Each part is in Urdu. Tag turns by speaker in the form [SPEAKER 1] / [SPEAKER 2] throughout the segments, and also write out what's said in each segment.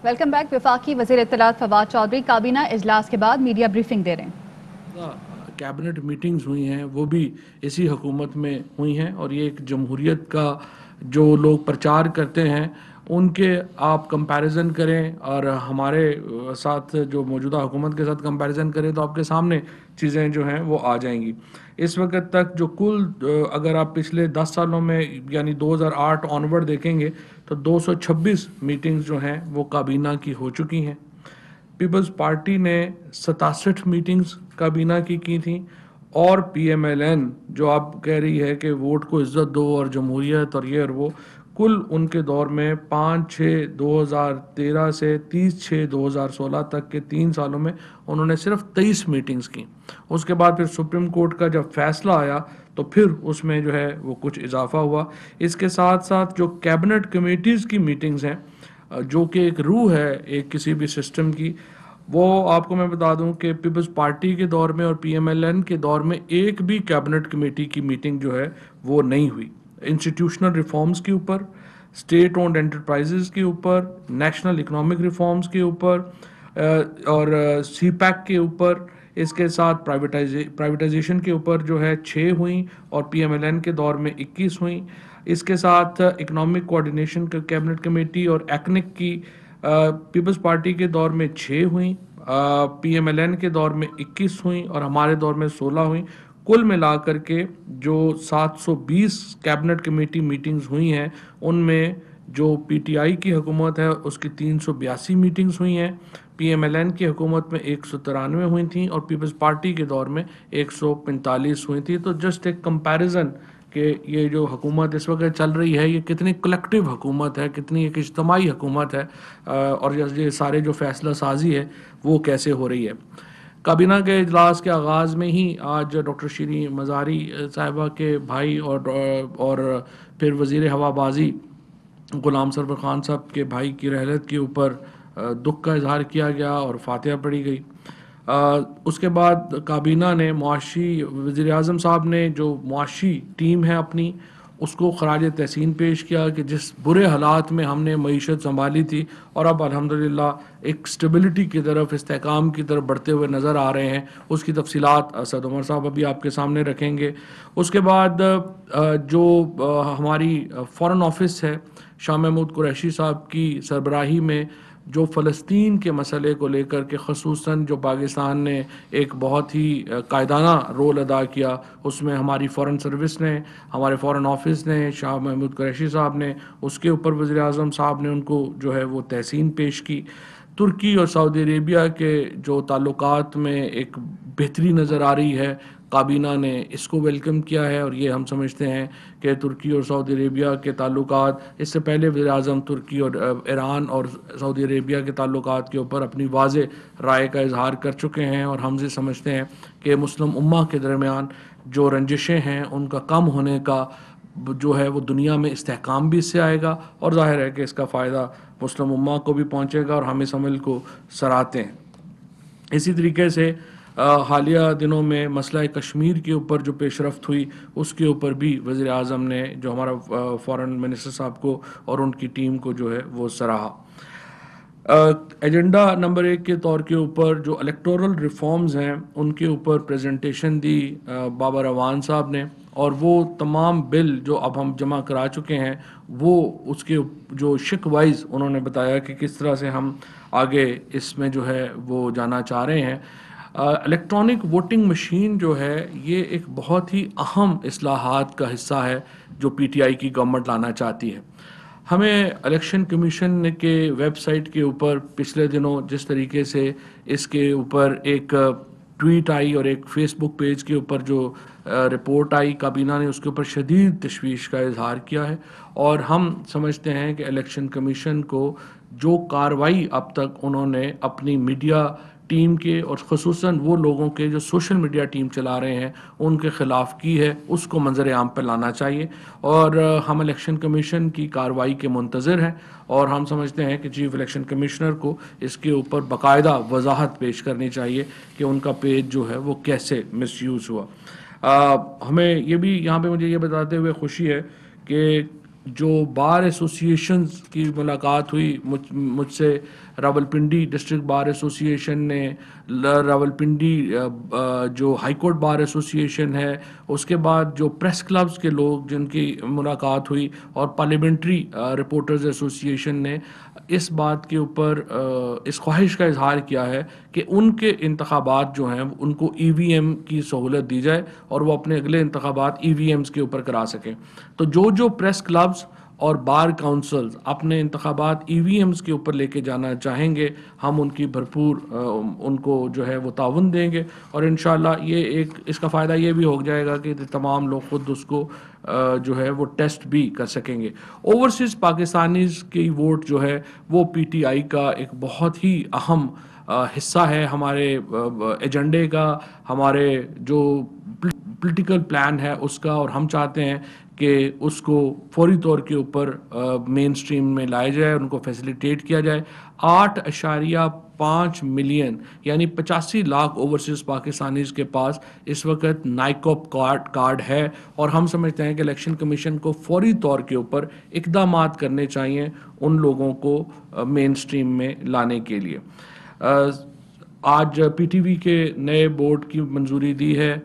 [SPEAKER 1] Welcome back. وفاقی وزیر اطلاعات فواد چودھری کابینہ اجلاس کے بعد میڈیا بریفنگ دے رہے ہیں.
[SPEAKER 2] کیبنٹ میٹنگز ہوئی ہیں وہ بھی اسی حکومت میں ہوئی ہیں، اور یہ ایک جمہوریت کا جو لوگ پرچار کرتے ہیں ان کے آپ کمپیریزن کریں اور ہمارے ساتھ جو موجودہ حکومت کے ساتھ کمپیریزن کریں تو آپ کے سامنے چیزیں جو ہیں وہ آ جائیں گی. اس وقت تک جو کل اگر آپ پچھلے 10 سالوں میں یعنی 2008 آنورڈ دیکھیں گے تو 226 میٹنگز جو ہیں وہ کابینہ کی ہو چکی ہیں. پیپلز پارٹی نے 67 میٹنگز کابینہ کی تھیں، اور پی ایم ایل این جو آپ کہہ رہی ہے کہ ووٹ کو عزت دو اور جمہوریت اور یہ اور وہ، کل ان کے دور میں 5/6/2013 سے 30/6/2016 تک کے 3 سالوں میں انہوں نے صرف 23 میٹنگز کی. اس کے بعد پھر سپریم کورٹ کا جب فیصلہ آیا تو پھر اس میں جو ہے وہ کچھ اضافہ ہوا. اس کے ساتھ ساتھ جو کیبنٹ کمیٹیز کی میٹنگز ہیں جو کہ ایک روح ہے ایک کسی بھی سسٹم کی، وہ آپ کو میں بتا دوں کہ پیپلز پارٹی کے دور میں اور پی ایم ایل این کے دور میں ایک بھی کیبنٹ کمیٹی کی میٹنگ جو ہے وہ نہیں ہوئی. انسٹیٹیوشنل ریفارمز کے اوپر، اسٹیٹ اونڈ انٹرپرائزز کے اوپر، نیشنل اکنامک ریفارمز کے اوپر اور سی پیک کے اوپر، اس کے ساتھ پرائیویٹائزیشن کے اوپر جو ہے 6 ہوئیں اور پی ایم ایل این کے دور میں 21 ہوئیں. اس کے ساتھ اکنامک کوآرڈینیشن کا کیبنٹ کمیٹی اور ایکنک کی پیپلز پارٹی کے دور میں 6 ہوئیں، پی ایم ایل این کے دور میں 21 ہوئیں اور ہمارے دور میں 16 ہوئیں. کل ملا کر کے جو 720 کیبنٹ کمیٹی میٹنگز ہوئی ہیں ان میں جو پی ٹی آئی کی حکومت ہے اس کی 382 میٹنگز ہوئی ہیں، پی ایم ایل این کی حکومت میں 193 ہوئی تھیں اور پیپلز پارٹی کے دور میں 145 ہوئی تھیں. تو جسٹ ایک کمپیریزن کہ یہ جو حکومت اس وقت چل رہی ہے یہ کتنی کلیکٹیو حکومت ہے، کتنی ایک اجتماعی حکومت ہے، اور یہ سارے جو فیصلہ سازی ہے وہ کیسے ہو رہی ہے. کابینہ کے اجلاس کے آغاز میں ہی آج ڈاکٹر شیریں مزاری صاحبہ کے بھائی اور پھر وزیر ہوا بازی غلام سرور خان صاحب کے بھائی کی رحلت کے اوپر دکھ کا اظہار کیا گیا اور فاتحہ پڑھی گئی. اس کے بعد کابینہ نے معاشی وزیر اعظم صاحب نے جو معاشی ٹیم ہے اپنی اس کو خراج تحسین پیش کیا کہ جس برے حالات میں ہم نے معیشت سنبھالی تھی اور اب الحمدللہ ایک سٹیبلٹی کی طرف، استحکام کی طرف بڑھتے ہوئے نظر آ رہے ہیں. اس کی تفصیلات اسد عمر صاحب ابھی آپ کے سامنے رکھیں گے. اس کے بعد جو ہماری فارن آفس ہے شاہ محمود قریشی صاحب کی سربراہی میں جو فلسطین کے مسئلے کو لے کر کے خصوصاً جو پاکستان نے ایک بہت ہی قائدانہ رول ادا کیا، اس میں ہماری فارن سروس نے، ہمارے فارن آفس نے، شاہ محمود قریشی صاحب نے، اس کے اوپر وزیر اعظم صاحب نے ان کو جو ہے وہ تحسین پیش کی. ترکی اور سعودی عربیہ کے جو تعلقات میں ایک بہتری نظر آ رہی ہے، کابینہ نے اس کو ویلکم کیا ہے، اور یہ ہم سمجھتے ہیں کہ ترکی اور سعودی عربیہ کے تعلقات، اس سے پہلے وزیر اعظم ترکی اور ایران اور سعودی عربیہ کے تعلقات کے اوپر اپنی واضح رائے کا اظہار کر چکے ہیں، اور ہم یہ سمجھتے ہیں کہ مسلم امہ کے درمیان جو رنجشیں ہیں ان کا کم ہونے کا جو ہے وہ دنیا میں استحکام بھی اس سے آئے گا، اور ظاہر ہے کہ اس کا فائدہ مسلم امہ کو بھی پہنچے گا، اور ہم اس عمل کو سراہتے ہیں. اسی طریقے سے حالیہ دنوں میں مسئلہ کشمیر کے اوپر جو پیش رفت ہوئی اس کے اوپر بھی وزیر اعظم نے جو ہمارا فارن منسٹر صاحب کو اور ان کی ٹیم کو جو ہے وہ سراہا. ایجنڈا نمبر 1 کے طور کے اوپر جو الیکٹورل ریفارمز ہیں ان کے اوپر پریزنٹیشن دی بابر اعوان صاحب نے، اور وہ تمام بل جو اب ہم جمع کرا چکے ہیں وہ اس کے جو شک وائز انہوں نے بتایا کہ کس طرح سے ہم آگے اس میں جو ہے وہ جانا چاہ رہے ہیں. الیکٹرانک ووٹنگ مشین جو ہے یہ ایک بہت ہی اہم اصلاحات کا حصہ ہے جو پی ٹی آئی کی گورنمنٹ لانا چاہتی ہے. ہمیں الیکشن کمیشن کے ویب سائٹ کے اوپر پچھلے دنوں جس طریقے سے اس کے اوپر ایک ٹویٹ آئی اور ایک فیس بک پیج کے اوپر جو رپورٹ آئی، کابینہ نے اس کے اوپر شدید تشویش کا اظہار کیا ہے، اور ہم سمجھتے ہیں کہ الیکشن کمیشن کو جو کارروائی اب تک انہوں نے اپنی میڈیا ٹیم کے اور خصوصاً وہ لوگوں کے جو سوشل میڈیا ٹیم چلا رہے ہیں ان کے خلاف کی ہے اس کو منظر عام پہ لانا چاہیے. اور ہم الیکشن کمیشن کی کارروائی کے منتظر ہیں، اور ہم سمجھتے ہیں کہ چیف الیکشن کمشنر کو اس کے اوپر باقاعدہ وضاحت پیش کرنی چاہیے کہ ان کا پیج جو ہے وہ کیسے مس یوز ہوا. ہمیں یہ بھی یہاں پہ مجھے یہ بتاتے ہوئے خوشی ہے کہ جو بار ایسوسی ایشنز کی ملاقات ہوئی مجھ سے راولپنڈی ڈسٹرکٹ بار ایسوسیشن نے، راولپنڈی جو ہائی کورٹ بار ایسوسیشن ہے، اس کے بعد جو پریس کلبز کے لوگ جن کی ملاقات ہوئی، اور پارلیمنٹری رپورٹرز ایسوسیشن نے اس بات کے اوپر اس خواہش کا اظہار کیا ہے کہ ان کے انتخابات جو ہیں ان کو ای وی ایم کی سہولت دی جائے اور وہ اپنے اگلے انتخابات ای وی ایمز کے اوپر کرا سکیں. تو جو پریس کلبز اور بار کاؤنسلز اپنے انتخابات ای وی ایمز کے اوپر لے کے جانا چاہیں گے، ہم ان کی بھرپور ان کو جو ہے وہ تعاون دیں گے، اور انشاءاللہ یہ اس کا فائدہ یہ بھی ہو جائے گا کہ تمام لوگ خود اس کو جو ہے وہ ٹیسٹ بھی کر سکیں گے. اوورسیز پاکستانیز کی ووٹ جو ہے وہ پی ٹی آئی کا ایک بہت ہی اہم حصہ ہے ہمارے ایجنڈے کا، ہمارے جو پولیٹیکل پلان ہے اس کا، اور ہم چاہتے ہیں کہ اس کو فوری طور کے اوپر مین سٹریم میں لایا جائے، ان کو فیسیلیٹیٹ کیا جائے. 8.5 ملین یعنی 85 لاکھ اوورسیز پاکستانیز کے پاس اس وقت نائکوپ کارڈ ہے، اور ہم سمجھتے ہیں کہ الیکشن کمیشن کو فوری طور کے اوپر اقدامات کرنے چاہیے ان لوگوں کو مین سٹریم میں لانے کے لیے. آج پی ٹی وی کے نئے بورڈ کی منظوری دی ہے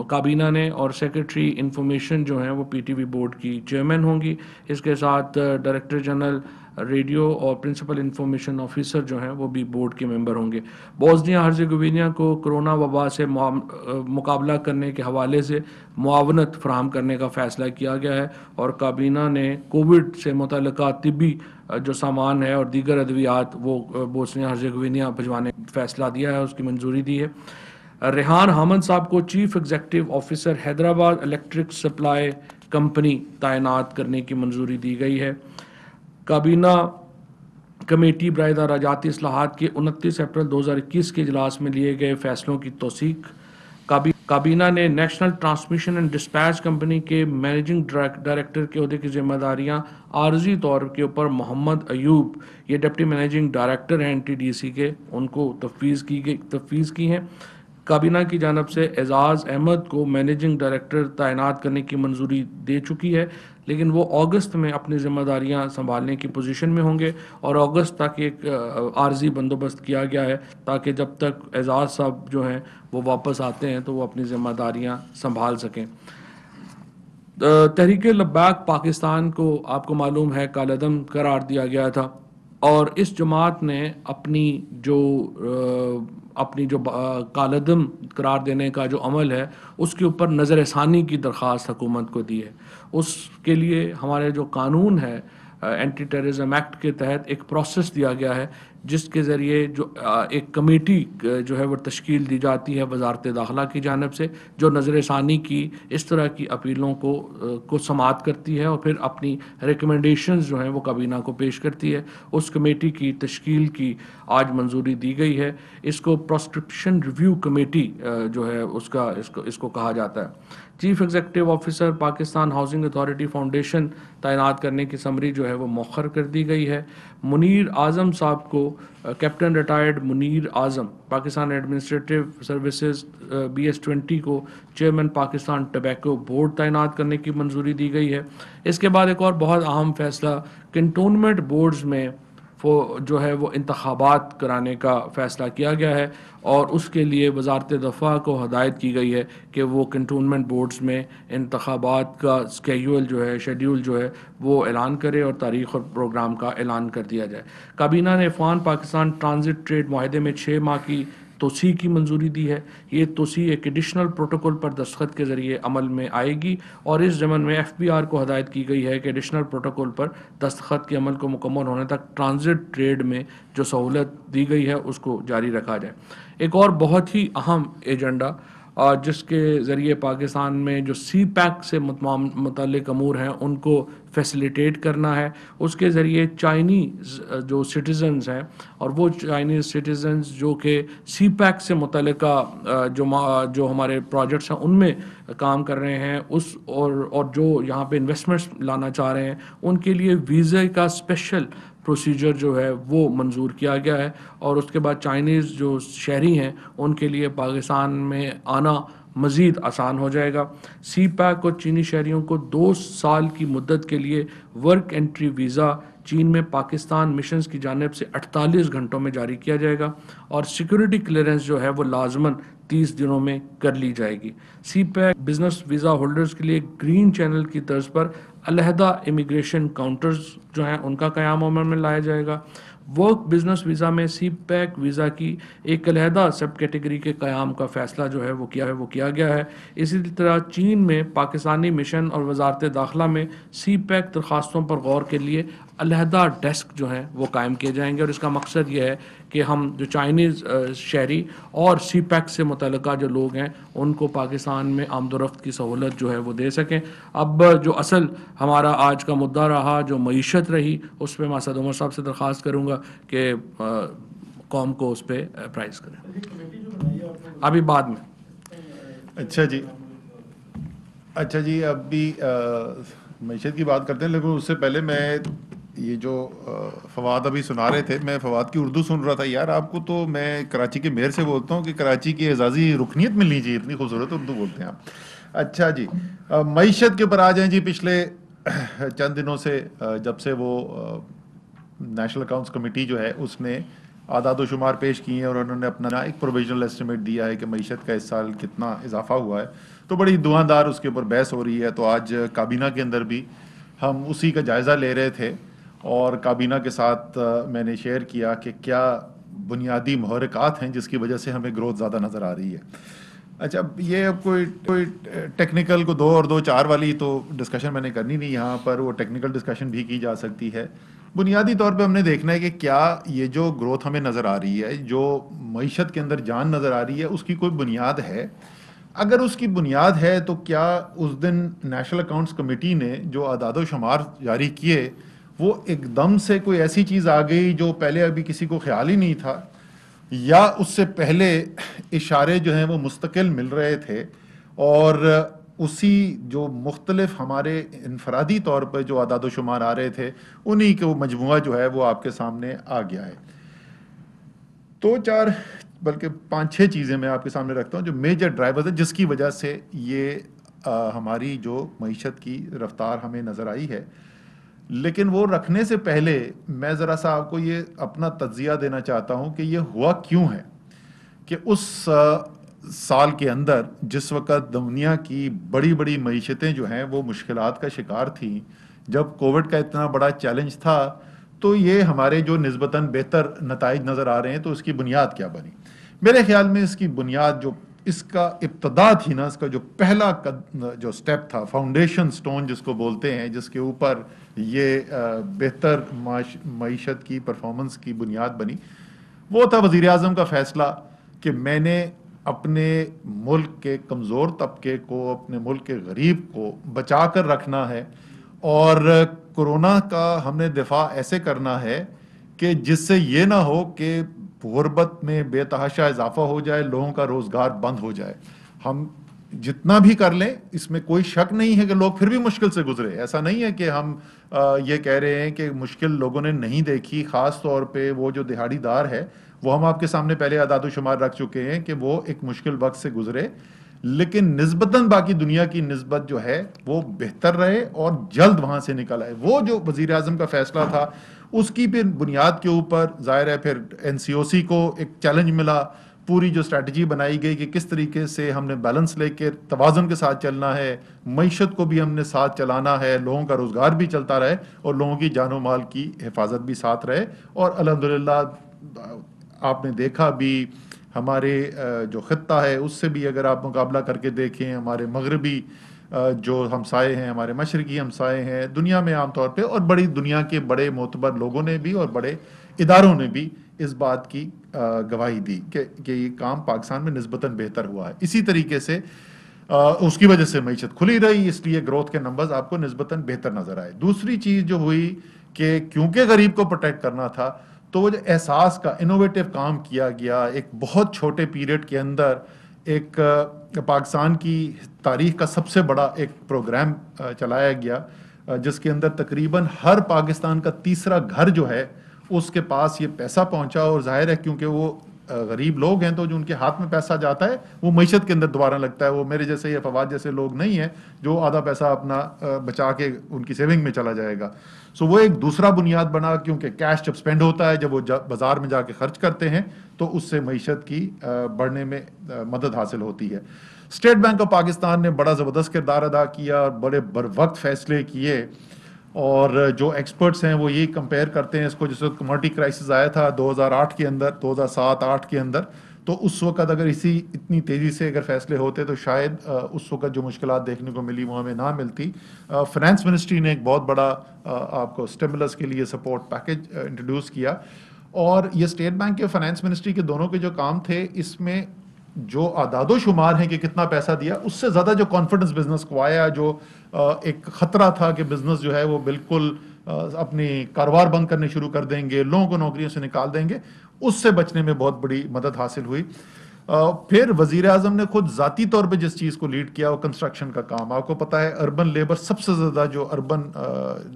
[SPEAKER 2] کابینہ نے، اور سیکرٹری انفارمیشن جو ہیں وہ پی ٹی وی بورڈ کی چیئرمین ہوں گی. اس کے ساتھ ڈائریکٹر جنرل ریڈیو اور پرنسپل انفارمیشن آفیسر جو ہیں وہ بھی بورڈ کے ممبر ہوں گے. بوسنیا ہرزیگوینیا کو کرونا وبا سے مقابلہ کرنے کے حوالے سے معاونت فراہم کرنے کا فیصلہ کیا گیا ہے، اور کابینہ نے کووڈ سے متعلقہ طبی جو سامان ہے اور دیگر ادویات وہ بوسنیا ہرزیگوینیا بھجوانے کا فیصلہ دیا ہے، اس کی منظوری دی ہے. ریحان حامد صاحب کو chief executive officer Hyderabad electric supply company تعینات کرنے کی منظوری دی گئی ہے. کابینہ کمیٹی برائے دراجاتی اصلاحات کے 29 اپریل 2021 کے اجلاس میں لیے گئے فیصلوں کی توثیق. کابینہ نے national transmission and dispatch company کے مینیجنگ ڈائریکٹر کے عہدے کی ذمہ داریاں عارضی طور کے اوپر محمد ایوب، یہ ڈپٹی مینیجنگ ڈائریکٹر ہیں این ٹی ڈی سی کے، ان کو تفویض کی ہیں. کابینہ کی جانب سے اعزاز احمد کو مینیجنگ ڈائریکٹر تعینات کرنے کی منظوری دے چکی ہے، لیکن وہ اگست میں اپنی ذمہ داریاں سنبھالنے کی پوزیشن میں ہوں گے، اور اگست تک ایک عارضی بندوبست کیا گیا ہے تاکہ جب تک اعزاز صاحب جو ہیں وہ واپس آتے ہیں تو وہ اپنی ذمہ داریاں سنبھال سکیں. تحریک لبیک پاکستان کو آپ کو معلوم ہے کالعدم قرار دیا گیا تھا، اور اس جماعت نے اپنی جو کالعدم قرار دینے کا جو عمل ہے اس کے اوپر نظر ثانی کی درخواست حکومت کو دی ہے. اس کے لیے ہمارے جو قانون ہے اینٹی ٹیررزم ایکٹ کے تحت ایک پروسیس دیا گیا ہے، جس کے ذریعے جو ایک کمیٹی جو ہے وہ تشکیل دی جاتی ہے وزارت داخلہ کی جانب سے، جو نظر ثانی کی اس طرح کی اپیلوں کو سماعت کرتی ہے اور پھر اپنی ریکمنڈیشنز جو ہیں وہ کابینہ کو پیش کرتی ہے. اس کمیٹی کی تشکیل کی آج منظوری دی گئی ہے. اس کو پراسکرپشن ریویو کمیٹی جو ہے اس کو کہا جاتا ہے. Chief executive officer Pakistan housing authority foundation تعینات کرنے کی سمری جو ہے وہ مؤخر کر دی گئی ہے. منیر اعظم صاحب کو کیپٹن ریٹائرڈ منیر اعظم پاکستان ایڈمنسٹریٹو سروسز BS20 کو چیئرمین پاکستان ٹبیکو بورڈ تعینات کرنے کی منظوری دی گئی ہے. اس کے بعد ایک اور بہت اہم فیصلہ کنٹونمنٹ بورڈز میں جو ہے وہ انتخابات کرانے کا فیصلہ کیا گیا ہے، اور اس کے لیے وزارت دفاع کو ہدایت کی گئی ہے کہ وہ کنٹونمنٹ بورڈز میں انتخابات کا شیڈیول جو ہے وہ اعلان کرے اور تاریخ اور پروگرام کا اعلان کر دیا جائے. کابینہ نے افغان پاکستان ٹرانزٹ ٹریڈ معاہدے میں 6 ماہ کی توسیع کی منظوری دی ہے. یہ توسیع ایک ایڈیشنل پروٹوکول پر دستخط کے ذریعے عمل میں آئے گی، اور اس ضمن میں FBR کو ہدایت کی گئی ہے کہ ایڈیشنل پروٹوکول پر دستخط کے عمل کو مکمل ہونے تک ٹرانزٹ ٹریڈ میں جو سہولت دی گئی ہے اس کو جاری رکھا جائے. ایک اور بہت ہی اہم ایجنڈا جس کے ذریعے پاکستان میں جو سی پیک سے متعلق امور ہیں ان کو فیسیلیٹیٹ کرنا ہے. اس کے ذریعے چائنیز جو سٹیزنز ہیں، اور وہ چائنیز سٹیزنز جو کہ سی پیک سے متعلقہ جو ہمارے پروجیکٹس ہیں ان میں کام کر رہے ہیں اور جو یہاں پہ انویسٹمنٹس لانا چاہ رہے ہیں، ان کے لیے ویزے کا اسپیشل پروسیجر جو ہے وہ منظور کیا گیا ہے. اور اس کے بعد چائنیز جو شہری ہیں ان کے لیے پاکستان میں آنا مزید آسان ہو جائے گا۔ سی پیک اور چینی شہریوں کو 2 سال کی مدت کے لیے ورک انٹری ویزا چین میں پاکستان مشنز کی جانب سے 48 گھنٹوں میں جاری کیا جائے گا، اور سیکورٹی کلیئرنس جو ہے وہ لازماً 30 دنوں میں کر لی جائے گی۔ سی پیک بزنس ویزا ہولڈرز کے لیے گرین چینل کی طرز پر علیحدہ امیگریشن کاؤنٹرز جو ہیں ان کا قیام عمل میں لایا جائے گا۔ ورک بزنس ویزا میں سی پیک ویزا کی ایک علیحدہ سب کیٹیگری کے قیام کا فیصلہ جو ہے وہ کیا گیا ہے۔ اسی طرح چین میں پاکستانی مشن اور وزارت داخلہ میں سی پیک درخواستوں پر غور کے لیے علیحدہ ڈیسک جو ہیں وہ قائم کیے جائیں گے، اور اس کا مقصد یہ ہے کہ ہم جو چائنیز شہری اور سی پیک سے متعلقہ جو لوگ ہیں ان کو پاکستان میں آمد و رفت کی سہولت جو ہے وہ دے سکیں۔ اب جو اصل ہمارا آج کا مدعا رہا، جو معیشت رہی، اس پہ میں اسد عمر صاحب سے درخواست کروں گا کہ قوم کو اس پہ پرائز کریں ابھی بعد میں۔
[SPEAKER 3] اچھا جی ابھی معیشت کی بات کرتے ہیں، لیکن اس سے پہلے میں یہ جو فواد ابھی سنا رہے تھے، میں فواد کی اردو سن رہا تھا۔ یار آپ کو تو میں کراچی کے میئر سے بولتا ہوں کہ کراچی کی اعزازی رکنیت ملنی چاہیے، اتنی خوبصورت اردو بولتے ہیں آپ۔ اچھا جی معیشت کے اوپر آ جائیں جی۔ پچھلے چند دنوں سے جب سے وہ نیشنل اکاؤنٹس کمیٹی جو ہے اس نے اعداد و شمار پیش کیے ہیں اور انہوں نے اپنا ایک پروویژنل ایسٹیمیٹ دیا ہے کہ معیشت کا اس سال کتنا اضافہ ہوا ہے، تو بڑی دھواں اس کے اوپر بحث ہو رہی ہے۔ تو آج کابینہ کے اندر بھی ہم اسی کا جائزہ لے رہے تھے، اور کابینہ کے ساتھ میں نے شیئر کیا کہ کیا بنیادی محرکات ہیں جس کی وجہ سے ہمیں گروتھ زیادہ نظر آ رہی ہے۔ اچھا یہ اب کوئی ٹیکنیکل کو 2 اور 2 4 والی تو ڈسکشن میں نے کرنی نہیں یہاں پر، وہ ٹیکنیکل ڈسکشن بھی کی جا سکتی ہے۔ بنیادی طور پہ ہم نے دیکھنا ہے کہ کیا یہ جو گروتھ ہمیں نظر آ رہی ہے، جو معیشت کے اندر جان نظر آ رہی ہے، اس کی کوئی بنیاد ہے۔ اگر اس کی بنیاد ہے تو کیا اس دن نیشنل اکاؤنٹس کمیٹی نے جو اعداد و شمار جاری کیے وہ ایک دم سے کوئی ایسی چیز آ گئی جو پہلے ابھی کسی کو خیال ہی نہیں تھا، یا اس سے پہلے اشارے جو ہیں وہ مستقل مل رہے تھے، اور اسی جو مختلف ہمارے انفرادی طور پر جو اعداد و شمار آ رہے تھے انہی کو مجموعہ جو ہے وہ آپ کے سامنے آ گیا ہے۔ 2 4 بلکہ 5 6 چیزیں میں آپ کے سامنے رکھتا ہوں جو میجر ڈرائیورز ہیں جس کی وجہ سے یہ ہماری جو معیشت کی رفتار ہمیں نظر آئی ہے۔ لیکن وہ رکھنے سے پہلے میں ذرا سا آپ کو یہ اپنا تجزیہ دینا چاہتا ہوں کہ یہ ہوا کیوں ہے کہ اس سال کے اندر جس وقت دنیا کی بڑی بڑی معیشتیں جو ہیں وہ مشکلات کا شکار تھیں، جب کووڈ کا اتنا بڑا چیلنج تھا، تو یہ ہمارے جو نسبتاً بہتر نتائج نظر آ رہے ہیں، تو اس کی بنیاد کیا بنی؟ میرے خیال میں اس کی بنیاد جو اس کا ابتدا تھی نا، اس کا جو پہلا جو سٹیپ تھا، فاؤنڈیشن سٹون جس کو بولتے ہیں، جس کے اوپر یہ بہتر معیشت کی پرفارمنس کی بنیاد بنی، وہ تھا وزیر اعظم کا فیصلہ کہ میں نے اپنے ملک کے کمزور طبقے کو، اپنے ملک کے غریب کو بچا کر رکھنا ہے، اور کورونا کا ہم نے دفاع ایسے کرنا ہے کہ جس سے یہ نہ ہو کہ غربت میں بے تحاشا اضافہ ہو جائے، لوگوں کا روزگار بند ہو جائے۔ ہم جتنا بھی کر لیں اس میں کوئی شک نہیں ہے کہ لوگ پھر بھی مشکل سے گزرے، ایسا نہیں ہے کہ ہم یہ کہہ رہے ہیں کہ مشکل لوگوں نے نہیں دیکھی، خاص طور پہ وہ جو دہاڑی دار ہے، وہ ہم آپ کے سامنے پہلے اعداد و شمار رکھ چکے ہیں کہ وہ ایک مشکل وقت سے گزرے، لیکن نسبتاً باقی دنیا کی نسبت جو ہے وہ بہتر رہے اور جلد وہاں سے نکل آئے۔ وہ جو وزیر اعظم کا فیصلہ تھا اس کی پھر بنیاد کے اوپر ظاہر ہے پھر NCOC کو ایک چیلنج ملا، پوری جو اسٹریٹجی بنائی گئی کہ کس طریقے سے ہم نے بیلنس لے کے توازن کے ساتھ چلنا ہے، معیشت کو بھی ہم نے ساتھ چلانا ہے، لوگوں کا روزگار بھی چلتا رہے اور لوگوں کی جان و مال کی حفاظت بھی ساتھ رہے۔ اور الحمدللہ آپ نے دیکھا بھی ہمارے جو خطہ ہے اس سے بھی اگر آپ مقابلہ کر کے دیکھیں، ہمارے مغربی جو ہمسائے ہیں، ہمارے مشرقی ہمسائے ہیں دنیا میں عام طور پہ، اور بڑی دنیا کے بڑے معتبر لوگوں نے بھی اور بڑے اداروں نے بھی اس بات کی گواہی دی کہ یہ کام پاکستان میں نسبتاً بہتر ہوا ہے۔ اسی طریقے سے اس کی وجہ سے معیشت کھلی رہی، اس لیے گروتھ کے نمبرز آپ کو نسبتاً بہتر نظر آئے۔ دوسری چیز جو ہوئی کہ کیونکہ غریب کو پروٹیکٹ کرنا تھا، تو وہ جو احساس کا انوویٹو کام کیا گیا، ایک بہت چھوٹے پیریڈ کے اندر ایک پاکستان کی تاریخ کا سب سے بڑا ایک پروگرام چلایا گیا، جس کے اندر تقریباً ہر پاکستان کا تیسرا گھر جو ہے اس کے پاس یہ پیسہ پہنچا۔ اور ظاہر ہے کیونکہ وہ غریب لوگ ہیں تو جو ان کے ہاتھ میں پیسہ جاتا ہے وہ معیشت کے اندر دوبارہ لگتا ہے. وہ میرے جیسے یا فواد جیسے لوگ نہیں ہیں جو آدھا پیسہ اپنا بچا کے ان کی سیونگ میں چلا جائے گا. سو وہ ایک دوسرا بنیاد بنا, کیونکہ کیش جب سپینڈ ہوتا ہے, جب وہ بازار میں جا کے خرچ کرتے ہیں تو اس سے معیشت کی بڑھنے میں مدد حاصل ہوتی ہے. اسٹیٹ بینک آف پاکستان نے بڑا زبردست کردار ادا کیا اور بڑے بر وقت فیصلے کیے, اور جو ایکسپرٹس ہیں وہ یہی کمپیئر کرتے ہیں اس کو, جس وقت کموڈٹی کرائسس آیا تھا 2008 کے اندر, 2007-8 کے اندر, تو اس وقت اگر اتنی تیزی سے اگر فیصلے ہوتے تو شاید اس وقت جو مشکلات دیکھنے کو ملی وہ ہمیں نہ ملتی. فنانس منسٹری نے ایک بہت بڑا آپ کو اسٹیمولس کے لیے سپورٹ پیکج انٹروڈیوس کیا, اور یہ اسٹیٹ بینک کے فنانس منسٹری کے دونوں کے جو کام تھے, اس میں جو اعداد و شمار ہیں کہ کتنا پیسہ دیا, اس سے زیادہ جو کانفیڈنس بزنس کو آیا, جو ایک خطرہ تھا کہ بزنس جو ہے وہ بالکل اپنی کاروبار بند کرنے شروع کر دیں گے, لوگوں کو نوکریوں سے نکال دیں گے, اس سے بچنے میں بہت بڑی مدد حاصل ہوئی. پھر وزیر اعظم نے خود ذاتی طور پہ جس چیز کو لیڈ کیا وہ کنسٹرکشن کا کام. آپ کو پتا ہے اربن لیبر سب سے زیادہ, جو اربن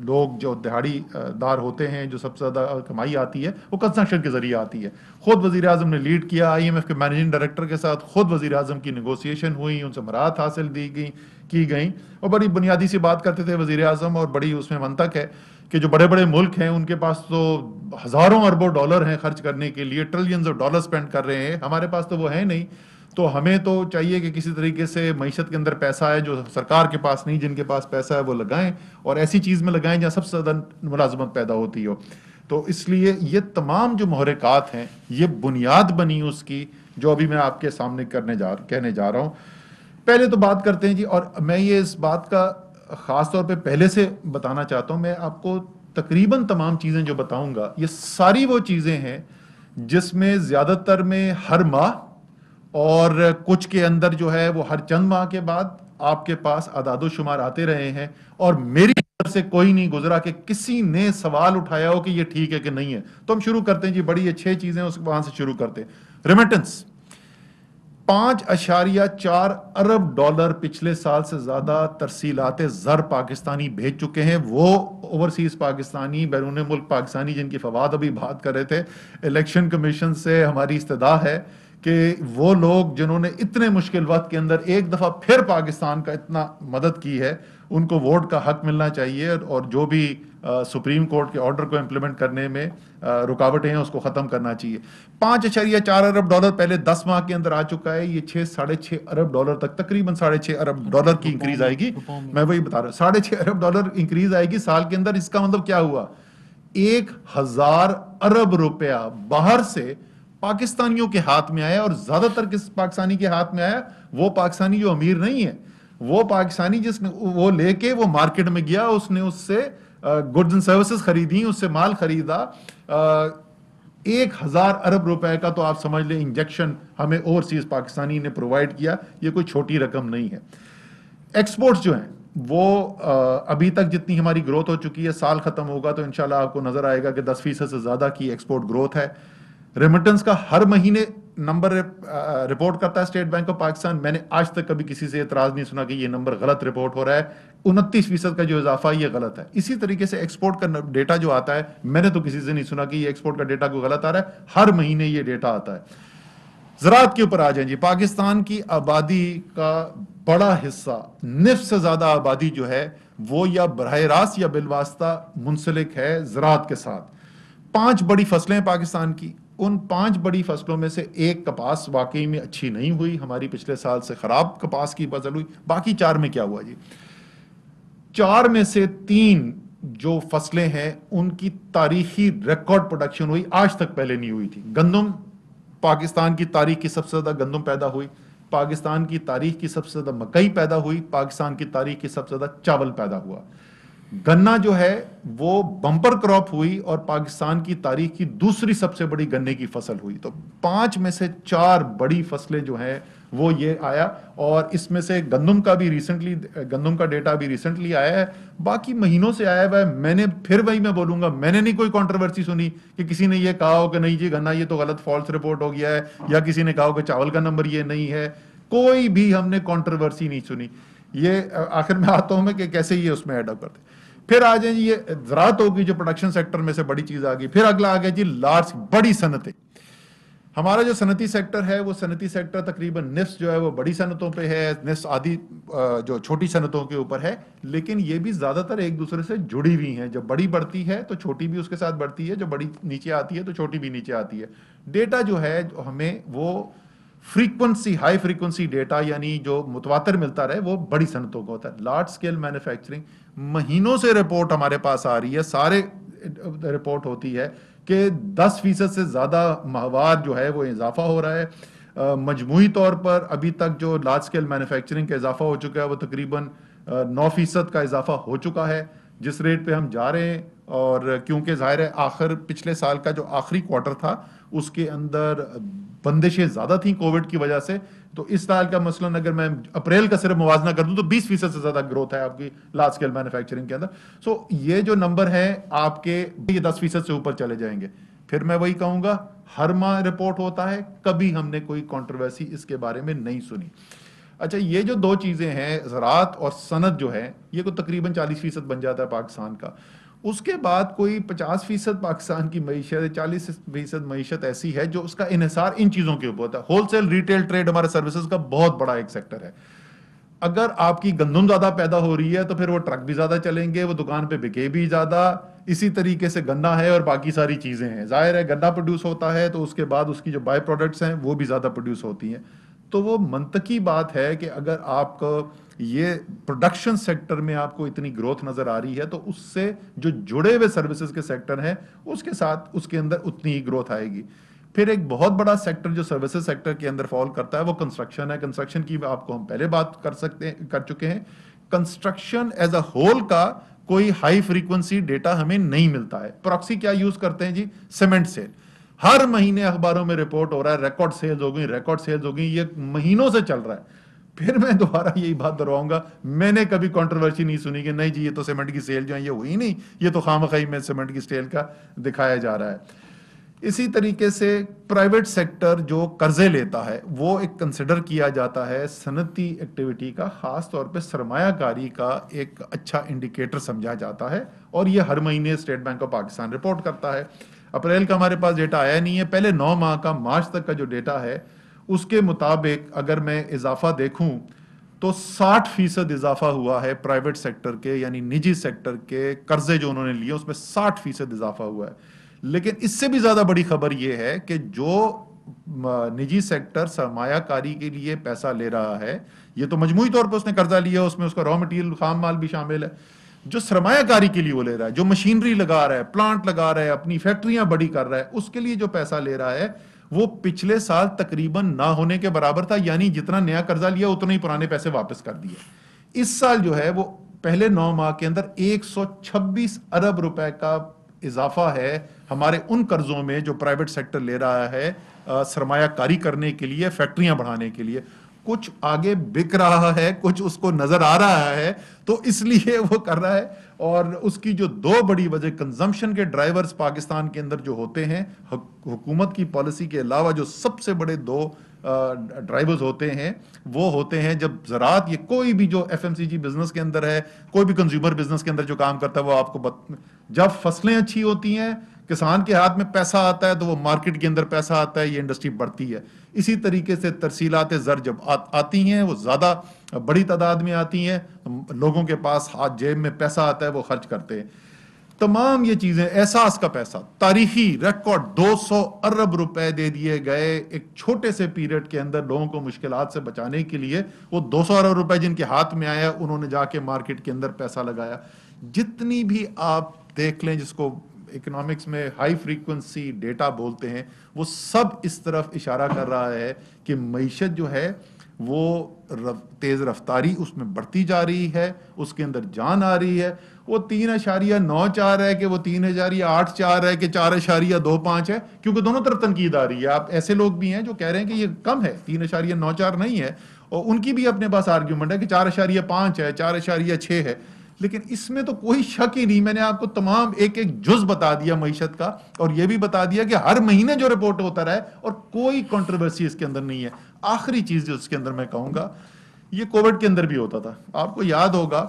[SPEAKER 3] لوگ جو دہاڑی دار ہوتے ہیں, جو سب سے زیادہ کمائی آتی ہے وہ کنسٹرکشن کے ذریعے آتی ہے. خود وزیر اعظم نے لیڈ کیا, IMF کے مینیجنگ ڈائریکٹر کے ساتھ خود وزیر اعظم کی نیگوسیشن ہوئی, ان سے مراحت حاصل کی گئیں, اور بڑی بنیادی سی بات کرتے تھے وزیر اعظم, اور بڑی اس میں منطق ہے کہ جو بڑے بڑے ملک ہیں ان کے پاس تو ہزاروں اربوں ڈالر ہیں خرچ کرنے کے لیے, ٹریلینز آف ڈالر سپینڈ کر رہے ہیں, ہمارے پاس تو وہ ہے نہیں. تو ہمیں تو چاہیے کہ کسی طریقے سے معیشت کے اندر پیسہ ہے جو سرکار کے پاس نہیں, جن کے پاس پیسہ ہے وہ لگائیں, اور ایسی چیز میں لگائیں جہاں سب سے زیادہ ملازمت پیدا ہوتی ہو. تو اس لیے یہ تمام جو محرکات ہیں یہ بنیاد بنی اس کی جو ابھی میں آپ کے سامنے کہنے جا رہا ہوں. پہلے تو بات کرتے ہیں جی, اور میں یہ اس بات کا خاص طور پہ پہلے سے بتانا چاہتا ہوں, میں آپ کو تقریباً تمام چیزیں جو بتاؤں گا یہ ساری وہ چیزیں ہیں جس میں زیادہ تر میں ہر ماہ اور کچھ کے اندر جو ہے وہ ہر چند ماہ کے بعد آپ کے پاس اعداد و شمار آتے رہے ہیں, اور میری طرف سے کوئی نہیں گزرا کہ کسی نے سوال اٹھایا ہو کہ یہ ٹھیک ہے کہ نہیں ہے. تو ہم شروع کرتے ہیں جی, بڑی اچھی چیزیں وہاں سے شروع کرتے ہیں. ریمیٹنس 5.4 ارب ڈالر پچھلے سال سے زیادہ ترسیلات زر پاکستانی بھیج چکے ہیں. وہ اوورسیز پاکستانی, بیرون ملک پاکستانی جن کی فواد ابھی بات کر رہے تھے, الیکشن کمیشن سے ہماری استدعا ہے کہ وہ لوگ جنہوں نے اتنے مشکل وقت کے اندر ایک دفعہ پھر پاکستان کا اتنا مدد کی ہے, ان کو ووٹ کا حق ملنا چاہیے, اور جو بھی سپریم کورٹ کے آرڈر کو امپلیمنٹ کرنے میں رکاوٹیں ہیں اس کو ختم کرنا چاہیے. 5.4 ارب ڈالر پہلے 10 ماہ کے اندر آ چکا ہے, یہ 6.5 ارب ڈالر تک, تقریباً 6.5 ارب ڈالر کی انکریز آئے گی. میں وہی بتا رہا ہوں, 6.5 ارب ڈالر انکریز آئے گی سال کے اندر. اس کا مطلب کیا ہوا, 1000 ارب روپیہ باہر سے پاکستانیوں کے ہاتھ میں آیا, اور زیادہ تر کس پاکستانی کے ہاتھ میں آیا, وہ پاکستانی جو امیر نہیں ہے, وہ پاکستانی جس نے وہ لے کے وہ مارکیٹ میں گیا, اس نے اس سے گڈز اینڈ سروسز خریدی, اس سے مال خریدا. 1000 ارب روپے کا تو آپ سمجھ لیں انجیکشن ہمیں اوورسیز پاکستانی نے پرووائڈ کیا, یہ کوئی چھوٹی رقم نہیں ہے. ایکسپورٹس جو ہیں وہ ابھی تک جتنی ہماری گروتھ ہو چکی ہے, سال ختم ہوگا تو انشاءاللہ آپ کو نظر آئے گا کہ 10% سے زیادہ کی ایکسپورٹ گروتھ ہے. ریمیٹنس کا ہر مہینے نمبر رپورٹ کرتا ہے اسٹیٹ بینک آف پاکستان. میں نے آج تک کبھی کسی سے اعتراض نہیں سنا کہ یہ نمبر غلط رپورٹ ہو رہا ہے. 29% کا جو اضافہ یہ غلط ہے. اسی طریقے سے ایکسپورٹ کا ڈیٹا جو آتا ہے, میں نے تو کسی سے نہیں سنا کہ یہ ایکسپورٹ کا ڈیٹا کوئی غلط آ رہا ہے, ہر مہینے یہ ڈیٹا آتا ہے. زراعت کے اوپر آ جائیں جی. پاکستان کی آبادی کا بڑا حصہ, نصف سے زیادہ آبادی جو ہے وہ یا براہ راست یا بالواسطہ منسلک ہے زراعت کے ساتھ. 5 بڑی فصلیں پاکستان کی, ان 5 بڑی فصلوں میں سے ایک کپاس واقعی میں اچھی نہیں ہوئی, ہماری پچھلے سال سے خراب کپاس کی فصل ہوئی. باقی 4 میں کیا ہوا جی, 4 میں سے 3 جو فصلیں ہیں ان کی تاریخی ریکارڈ پروڈکشن ہوئی, آج تک پہلے نہیں ہوئی تھی. گندم, پاکستان کی تاریخ کی سب سے زیادہ گندم پیدا ہوئی, پاکستان کی تاریخ کی سب سے زیادہ مکئی پیدا ہوئی, پاکستان کی تاریخ کی سب سے زیادہ چاول پیدا ہوا. گنا جو ہے وہ بمپر کراپ ہوئی اور پاکستان کی تاریخ کی دوسری سب سے بڑی گنے کی فصل ہوئی. تو 5 میں سے 4 بڑی فصلیں جو ہیں وہ یہ آیا, اور اس میں سے گندم کا بھی ریسنٹلی, گندم کا ڈیٹا بھی ریسنٹلی آیا ہے, باقی مہینوں سے آیا ہوا ہے. میں نے پھر وہی میں بولوں گا, میں نے نہیں کوئی کنٹروورسی سنی کہ کسی نے یہ کہا ہو کہ نہیں جی گنا یہ تو غلط فالس رپورٹ ہو گیا ہے, یا کسی نے کہا ہو کہ چاول کا نمبر یہ نہیں ہے. کوئی بھی ہم نے کنٹروورسی نہیں سنی. یہ آخر میں آتا ہوں میں کہ کیسے یہ اس میں ایڈ اپ کرتے. پھر آ جائیں جی, یہ زراعت ہوگی جو پروڈکشن سیکٹر میں سے بڑی چیز آ گئی. پھر اگلا آ گیا جی لارج, بڑی صنعتیں. ہمارا جو صنعتی سیکٹر ہے وہ صنعتی سیکٹر تقریباً نصف جو ہے وہ بڑی صنعتوں پہ ہے، نصف آدھی جو چھوٹی صنعتوں کے اوپر ہے، لیکن یہ بھی زیادہ تر ایک دوسرے سے جڑی ہوئی ہیں. جب بڑی بڑھتی ہے تو چھوٹی بھی اس کے ساتھ بڑھتی ہے، جب بڑی نیچے آتی ہے تو چھوٹی بھی نیچے آتی ہے. ڈیٹا جو ہے ہمیں وہ فریکوینسی، ہائی فریکوینسی ڈیٹا یعنی جو متواتر ملتا رہے وہ بڑی صنعتوں کو ہوتا ہے. لارج اسکیل مینوفیکچرنگ مہینوں سے رپورٹ ہمارے پاس آ رہی ہے، سارے رپورٹ ہوتی ہے کہ 10% سے زیادہ ماہوار جو ہے وہ اضافہ ہو رہا ہے. مجموعی طور پر ابھی تک جو لارج اسکیل مینوفیکچرنگ کا اضافہ ہو چکا ہے وہ تقریباً 9% کا اضافہ ہو چکا ہے جس ریٹ پہ ہم جا رہے ہیں. اور کیونکہ ظاہر ہے پچھلے سال کا جو آخری کوارٹر تھا اس کے اندر بندشیں زیادہ تھیں کووڈ کی وجہ سے، تو اس سال کا مثلاً اگر میں اپریل کا صرف موازنہ کر دوں تو 20% سے زیادہ گروتھ ہے آپ کی لارج اسکیل مینوفیکچرنگ کے اندر. سو یہ جو نمبر ہے آپ کے یہ 10% سے اوپر چلے جائیں گے. پھر میں وہی کہوں گا ہر ماہ رپورٹ ہوتا ہے، کبھی ہم نے کوئی کنٹروورسی اس کے بارے میں نہیں سنی. اچھا، یہ جو دو چیزیں ہیں زراعت اور صنعت جو ہے یہ کو تقریباً 40% بن جاتا ہے پاکستان کا. اس کے بعد کوئی 50% پاکستان کی معیشت، 40% معیشت ایسی ہے جو اس کا انحصار ان چیزوں کے اوپر ہوتا ہے. ہول سیل ریٹیل ٹریڈ ہمارے سروسز کا بہت بڑا ایک سیکٹر ہے. اگر آپ کی گندم زیادہ پیدا ہو رہی ہے تو پھر وہ ٹرک بھی زیادہ چلیں گے، وہ دکان پہ بکے بھی زیادہ. اسی طریقے سے گنا ہے اور باقی ساری چیزیں ہیں. ظاہر ہے گنا پروڈیوس ہوتا ہے تو اس کے بعد اس کی جو بائی پروڈکٹس ہیں وہ بھی زیادہ پروڈیوس ہوتی ہیں. تو وہ منطقی بات ہے کہ اگر آپ کو یہ پروڈکشن سیکٹر میں آپ کو اتنی گروتھ نظر آ رہی ہے تو اس سے جو جڑے ہوئے سروسز کے سیکٹر ہیں اس کے ساتھ اس کے اندر اتنی ہی گروتھ آئے گی. پھر ایک بہت بڑا سیکٹر جو سروسز سیکٹر کے اندر فال کرتا ہے وہ کنسٹرکشن ہے. کنسٹرکشن کی آپ کو ہم پہلے بات کر چکے ہیں. کنسٹرکشن ایز اے ہول کا کوئی ہائی فریکوینسی ڈیٹا ہمیں نہیں ملتا ہے. پراکسی کیا یوز کرتے ہیں جی؟ Cement cell. ہر مہینے اخباروں میں رپورٹ ہو رہا ہے ریکارڈ سیلز ہو گئی، ریکارڈ سیلز ہو گئی، یہ مہینوں سے چل رہا ہے. پھر میں دوبارہ یہی بات دہراؤں گا، میں نے کبھی کنٹروورسی نہیں سنی کہ نہیں جی یہ تو سیمنٹ کی سیل جو ہے یہ ہوئی نہیں، یہ تو خواہ میں سیمنٹ کی سیل کا دکھایا جا رہا ہے. اسی طریقے سے پرائیویٹ سیکٹر جو قرضے لیتا ہے وہ ایک کنسیڈر کیا جاتا ہے صنعتی ایکٹیویٹی کا، خاص طور پہ سرمایہ کاری کا ایک اچھا انڈیکیٹر سمجھا جاتا ہے. اور یہ ہر مہینے state bank of Pakistan report کرتا ہے. اپریل کا ہمارے پاس ڈیٹا آیا نہیں ہے، پہلے 9 ماہ کا مارچ تک کا جو ڈیٹا ہے اس کے مطابق اگر میں اضافہ دیکھوں تو 60% اضافہ ہوا ہے پرائیویٹ سیکٹر کے، یعنی نجی سیکٹر کے قرضے جو انہوں نے لیے اس میں 60% اضافہ ہوا ہے. لیکن اس سے بھی زیادہ بڑی خبر یہ ہے کہ جو نجی سیکٹر سرمایہ کاری کے لیے پیسہ لے رہا ہے، یہ تو مجموعی طور پر اس نے قرضہ لیا، اس میں اس کا را مٹیریل خام مال بھی شامل ہے. جو سرمایہ کاری کے لیے وہ لے رہا ہے، جو مشینری لگا رہا ہے، پلانٹ لگا رہا ہے، اپنی فیکٹریاں بڑی کر رہا ہے، اس کے لیے جو پیسہ لے رہا ہے وہ پچھلے سال تقریباً نہ ہونے کے برابر تھا. یعنی جتنا نیا قرضہ لیا اتنے ہی پرانے پیسے واپس کر دیے. اس سال جو ہے وہ پہلے 9 ماہ کے اندر 126 ارب روپے کا اضافہ ہے ہمارے ان قرضوں میں جو پرائیویٹ سیکٹر لے رہا ہے سرمایہ کاری کرنے کے لیے، فیکٹریاں بڑھانے کے لیے. کچھ آگے بک رہا ہے، کچھ اس کو نظر آ رہا ہے تو اس لیے وہ کر رہا ہے. اور اس کی جو 2 بڑی وجہ کنزمپشن کے ڈرائیورز پاکستان کے اندر جو ہوتے ہیں، حکومت کی پالیسی کے علاوہ جو سب سے بڑے 2 ڈرائیورز ہوتے ہیں وہ ہوتے ہیں جب زراعت، یہ کوئی بھی جو ایف ایم سی جی بزنس کے اندر ہے، کوئی بھی کنزیومر بزنس کے اندر جو کام کرتا ہے وہ آپ کو جب فصلیں اچھی ہوتی ہیں، کسان کے ہاتھ میں پیسہ آتا ہے تو وہ مارکیٹ کے اندر پیسہ آتا ہے، یہ انڈسٹری بڑھتی ہے. اسی طریقے سے ترسیلات زر جب آتی ہیں وہ زیادہ بڑی تعداد میں آتی ہیں، لوگوں کے پاس ہاتھ جیب میں پیسہ آتا ہے، وہ خرچ کرتے ہیں. تمام یہ چیزیں، احساس کا پیسہ، تاریخی ریکارڈ 200 ارب روپے دے دیے گئے ایک چھوٹے سے پیریڈ کے اندر لوگوں کو مشکلات سے بچانے کے لیے. وہ 200 ارب روپے جن کے ہاتھ میں آیا انہوں نے جا کے مارکیٹ کے اندر پیسہ لگایا. جتنی بھی آپ دیکھ لیں جس کو اکنامکس میں ہائی فریکوینسی ڈیٹا بولتے ہیں، وہ سب اس طرف اشارہ کر رہا ہے کہ معیشت جو ہے وہ تیز رفتاری اس میں بڑھتی جا رہی ہے، اس کے اندر جان آ رہی ہے. وہ 3.94 ہے کہ وہ 3.84 ہے کہ 4.25 ہے، کیونکہ دونوں طرف تنقید آ رہی ہے. آپ ایسے لوگ بھی ہیں جو کہہ رہے ہیں کہ یہ کم ہے، 3.94 نہیں ہے، اور ان کی بھی اپنے پاس آرگیومنٹ ہے کہ 4.5 ہے، 4.6 ہے. لیکن اس میں تو کوئی شک ہی نہیں. میں نے آپ کو تمام ایک جز بتا دیا معیشت کا، اور یہ بھی بتا دیا کہ ہر مہینے جو رپورٹ ہوتا رہا ہے اور کوئی کنٹروورسی اس کے اندر نہیں ہے. آخری چیز جو اس کے اندر میں کہوں گا، یہ کووڈ کے اندر بھی ہوتا تھا. آپ کو یاد ہوگا